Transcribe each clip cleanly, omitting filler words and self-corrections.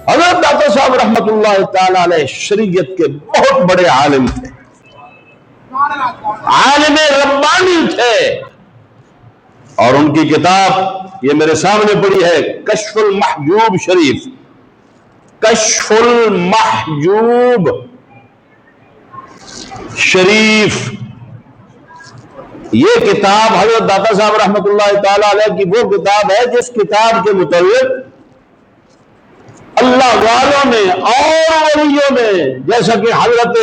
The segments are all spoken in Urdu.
حضرت داتا صاحب رحمت اللہ تعالی علیہ شریعت کے بہت بڑے عالم تھے، عالم ربانی تھے، اور ان کی کتاب یہ میرے سامنے پڑی ہے، کشف المحجوب شریف، کشف المحجوب شریف۔ یہ کتاب حضرت داتا صاحب رحمت اللہ تعالی علیہ کی وہ کتاب ہے جس کتاب کے متعلق اللہ والوں نے اور ولیوں نے، جیسا کہ حضرت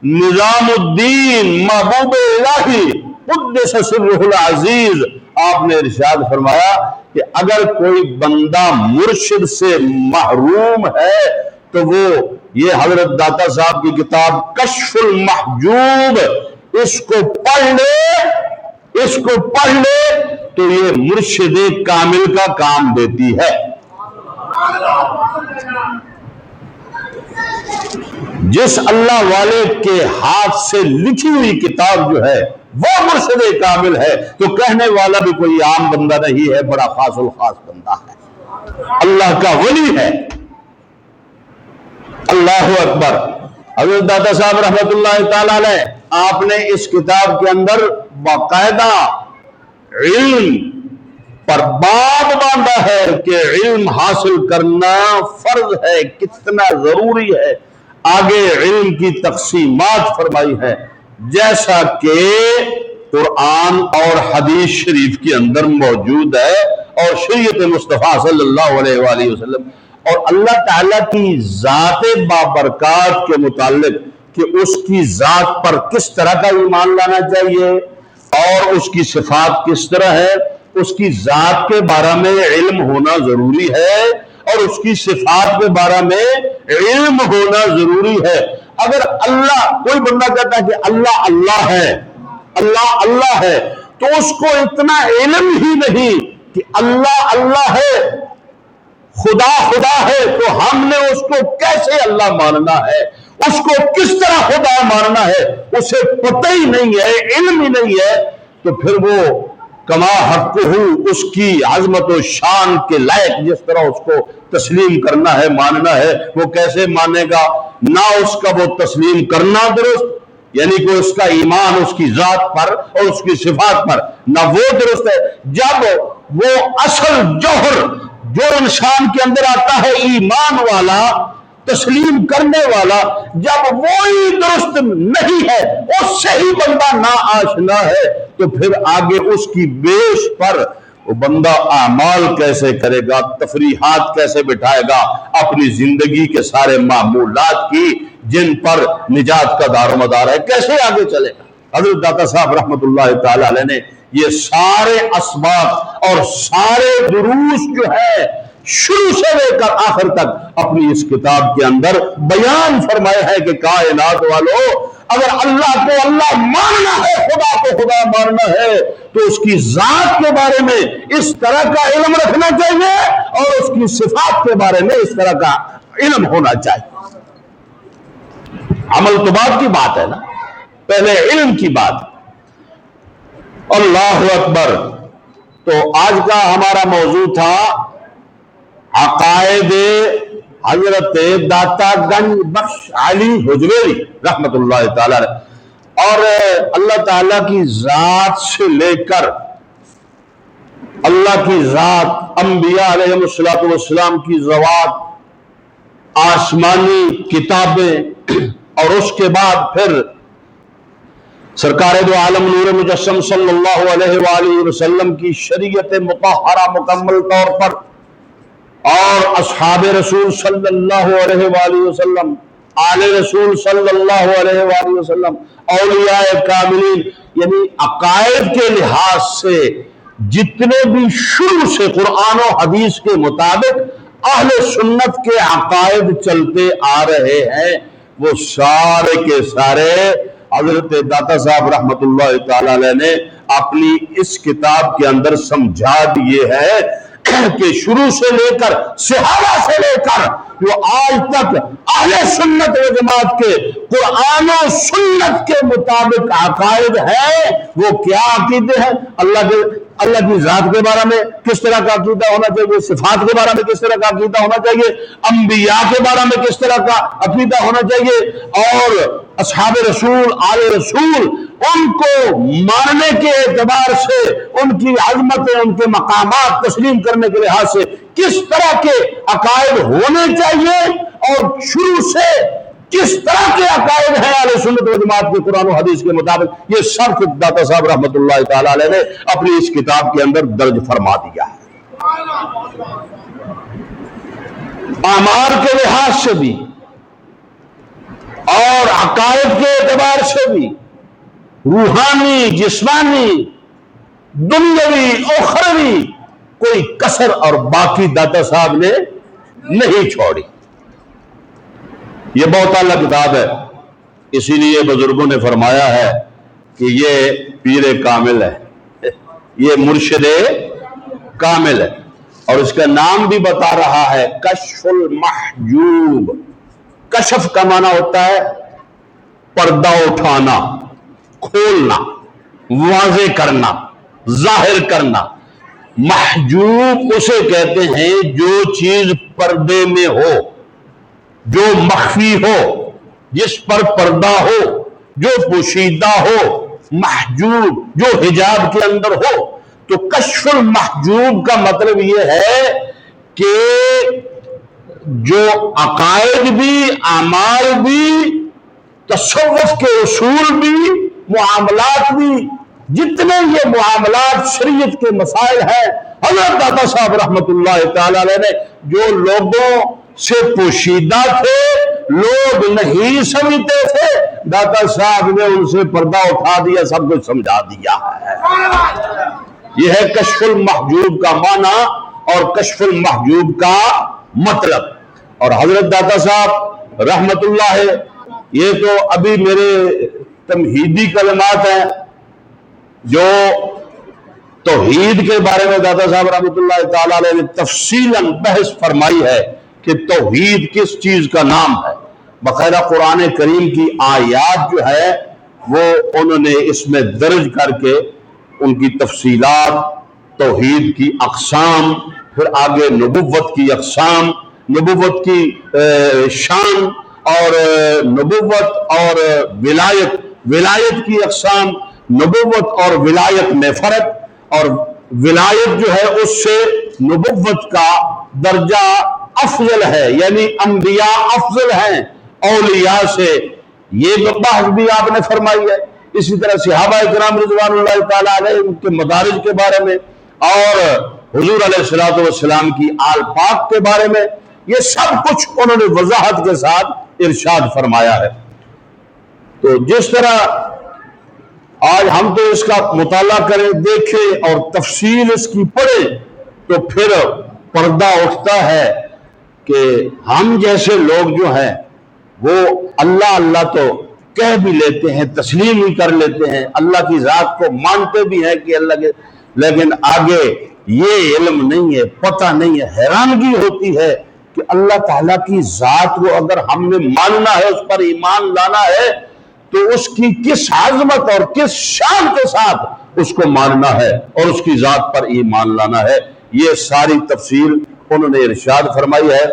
نظام الدین محبوب الہی قدس سرہ العزیز، آپ نے ارشاد فرمایا کہ اگر کوئی بندہ مرشد سے محروم ہے تو وہ یہ حضرت داتا صاحب کی کتاب کشف المحجوب اس کو پڑھ لے تو یہ مرشد کامل کا کام دیتی ہے۔ جس اللہ والے کے ہاتھ سے لکھی ہوئی کتاب جو ہے وہ مرشد کامل ہے، تو کہنے والا بھی کوئی عام بندہ نہیں ہے، بڑا خاص الخاص بندہ ہے، اللہ کا ولی ہے۔ اللہ اکبر۔ حضرت داتا صاحب رحمت اللہ تعالی علیہ آپ نے اس کتاب کے اندر باقاعدہ علم پر باب باندھا ہے کہ علم حاصل کرنا فرض ہے، کتنا ضروری ہے۔ آگے علم کی تقسیمات فرمائی ہے، جیسا کہ قرآن اور حدیث شریف کے اندر موجود ہے، اور شریعت مصطفیٰ صلی اللہ علیہ وآلہ وسلم اور اللہ تعالیٰ کی ذات بابرکات کے متعلق کہ اس کی ذات پر کس طرح کا ایمان لانا چاہیے اور اس کی صفات کس طرح ہے، اس کی ذات کے بارے میں علم ہونا ضروری ہے اور اس کی صفات کے بارے میں علم ہونا ضروری ہے۔ اگر اللہ، کوئی بندہ کہتا ہے کہ اللہ اللہ ہے، اللہ اللہ ہے، تو اس کو اتنا علم ہی نہیں کہ اللہ اللہ ہے، خدا خدا ہے، تو ہم نے اس کو کیسے اللہ ماننا ہے، اس کو کس طرح خدا ماننا ہے، اسے پتہ ہی نہیں ہے، علم ہی نہیں ہے، تو پھر وہ کما حقہ اس کی عظمت و شان کے لائق جس طرح اس کو تسلیم کرنا ہے، ماننا ہے، وہ کیسے مانے گا؟ نہ اس کا وہ تسلیم کرنا درست، یعنی کہ اس کا ایمان اس کی ذات پر اور اس کی صفات پر نہ وہ درست ہے۔ جب وہ اصل جوہر جو انسان کے اندر آتا ہے، ایمان والا، تسلیم کرنے والا، جب وہی درست نہیں ہے، اس سے ہی بندہ نا آشنا ہے، تو پھر آگے اس کی بیس پر وہ بندہ اعمال کیسے کرے گا، تفریحات کیسے بٹھائے گا اپنی زندگی کے سارے معمولات کی جن پر نجات کا دار و مدار ہے، کیسے آگے چلے گا؟ حضرت داتا صاحب رحمت اللہ تعالی علیہ نے یہ سارے اسباب اور سارے دروس جو ہے شروع سے لے کر آخر تک اپنی اس کتاب کے اندر بیان فرمایا ہے کہ کائنات والو، اگر اللہ کو اللہ ماننا ہے، خدا کو خدا ماننا ہے، تو اس کی ذات کے بارے میں اس طرح کا علم رکھنا چاہیے اور اس کی صفات کے بارے میں اس طرح کا علم ہونا چاہیے۔ عمل تو بعد کی بات ہے نا، پہلے علم کی بات۔ اللہ اکبر۔ تو آج کا ہمارا موضوع تھا عقائد حضرت داتا گنج بخش علی حجویری رحمت اللہ تعالی علیہ، اور اللہ تعالیٰ کی ذات سے لے کر اللہ کی ذات، انبیاء علیہ السلام کی ذوات، آسمانی کتابیں، اور اس کے بعد پھر سرکار دو عالم نور مجسم صلی اللہ علیہ وآلہ وسلم کی شریعت مطہرہ مکمل طور پر، اور اصحاب رسول صلی اللہ علیہ وآلہ وسلم، آل رسول صلی اللہ علیہ وآلہ وسلم، اولیاء کاملین، یعنی عقائد کے لحاظ سے جتنے بھی شروع سے قرآن و حدیث کے مطابق اہل سنت کے عقائد چلتے آ رہے ہیں، وہ سارے کے سارے حضرت داتا صاحب رحمت اللہ تعالی علیہ نے اپنی اس کتاب کے اندر سمجھا دیے ہے کہ شروع سے لے کر صحابہ سے لے کر جو آج تک اہل سنت و جماعت کے قرآن و سنت کے مطابق عقائد ہیں، وہ کیا عقیدے ہیں؟ اللہ کے اللہ کی ذات کے بارے میں کس طرح کا عقیدہ ہونا چاہیے، صفات کے بارے میں کس طرح کا عقیدہ ہونا چاہیے، انبیاء کے بارے میں کس طرح کا عقیدہ ہونا چاہیے، اور اصحاب رسول، آل رسول، ان کو ماننے کے اعتبار سے، ان کی عظمت، ان کے مقامات تسلیم کرنے کے لحاظ سے کس طرح کے عقائد ہونے چاہیے، اور شروع سے کس طرح کے عقائد ہیں اہل سنت و جماعت کے قرآن و حدیث کے مطابق، یہ سب کچھ داتا صاحب رحمۃ اللہ تعالی علیہ نے اپنی اس کتاب کے اندر درج فرما دیا ہے۔ اعمال کے لحاظ سے بھی اور عقائد کے اعتبار سے بھی، روحانی، جسمانی، دنیاوی، اخروی، کوئی کسر اور باقی داتا صاحب نے نہیں چھوڑی۔ یہ بہت اعلیٰ کتاب ہے، اسی لیے بزرگوں نے فرمایا ہے کہ یہ پیر کامل ہے، یہ مرشد کامل ہے، اور اس کا نام بھی بتا رہا ہے کشف المحجوب۔ کشف کا معنی ہوتا ہے پردہ اٹھانا، کھولنا، واضح کرنا، ظاہر کرنا۔ محجوب اسے کہتے ہیں جو چیز پردے میں ہو، جو مخفی ہو، جس پر پردہ ہو، جو پوشیدہ ہو، محجوب جو حجاب کے اندر ہو۔ تو کشف المحجوب کا مطلب یہ ہے کہ جو عقائد بھی، اعمال بھی، تصوف کے اصول بھی، معاملات بھی، جتنے یہ معاملات شریعت کے مسائل ہیں، حضرت داتا صاحب رحمت اللہ تعالی علیہ نے جو لوگوں سے پوشیدہ تھے، لوگ نہیں سمجھتے تھے، داتا صاحب نے ان سے پردہ اٹھا دیا، سب کچھ سمجھا دیا ہے۔ یہ ہے کشف المحجوب کا معنی اور کشف المحجوب کا مطلب۔ اور حضرت داتا صاحب رحمت اللہ ہے، یہ تو ابھی میرے تمہیدی کلمات ہیں، جو توحید کے بارے میں داتا صاحب رحمت اللہ تعالی علیہ نے تفصیلاً بحث فرمائی ہے کہ توحید کس چیز کا نام ہے۔ باقاعدہ قرآن کریم کی آیات جو ہے وہ انہوں نے اس میں درج کر کے ان کی تفصیلات، توحید کی اقسام، پھر آگے نبوت کی اقسام، نبوت کی شان، اور نبوت اور ولایت کی اقسام، نبوت اور ولایت میں فرق، اور ولایت جو ہے اس سے نبوت کا درجہ افضل ہے، یعنی انبیاء افضل ہیں اولیاء سے، یہ بحث بھی آپ نے فرمائی ہے۔ اسی طرح صحابہ کرام رضوان اللہ تعالی علیہ ان کے مدارج کے بارے میں، اور حضور علیہ الصلوۃ والسلام کی آل پاک کے بارے میں، یہ سب کچھ انہوں نے وضاحت کے ساتھ ارشاد فرمایا ہے۔ تو جس طرح آج ہم تو اس کا مطالعہ کریں، دیکھیں اور تفصیل اس کی پڑھیں، تو پھر پردہ اٹھتا ہے کہ ہم جیسے لوگ جو ہیں وہ اللہ اللہ تو کہہ بھی لیتے ہیں، تسلیم بھی کر لیتے ہیں، اللہ کی ذات کو مانتے بھی ہیں کہ اللہ کے، لیکن آگے یہ علم نہیں ہے، پتہ نہیں ہے۔ حیرانگی ہوتی ہے کہ اللہ تعالیٰ کی ذات کو اگر ہم نے ماننا ہے، اس پر ایمان لانا ہے، تو اس کی کس عظمت اور کس شان کے ساتھ اس کو ماننا ہے اور اس کی ذات پر ایمان لانا ہے، یہ ساری تفصیل انہوں نے ارشاد فرمائی ہے۔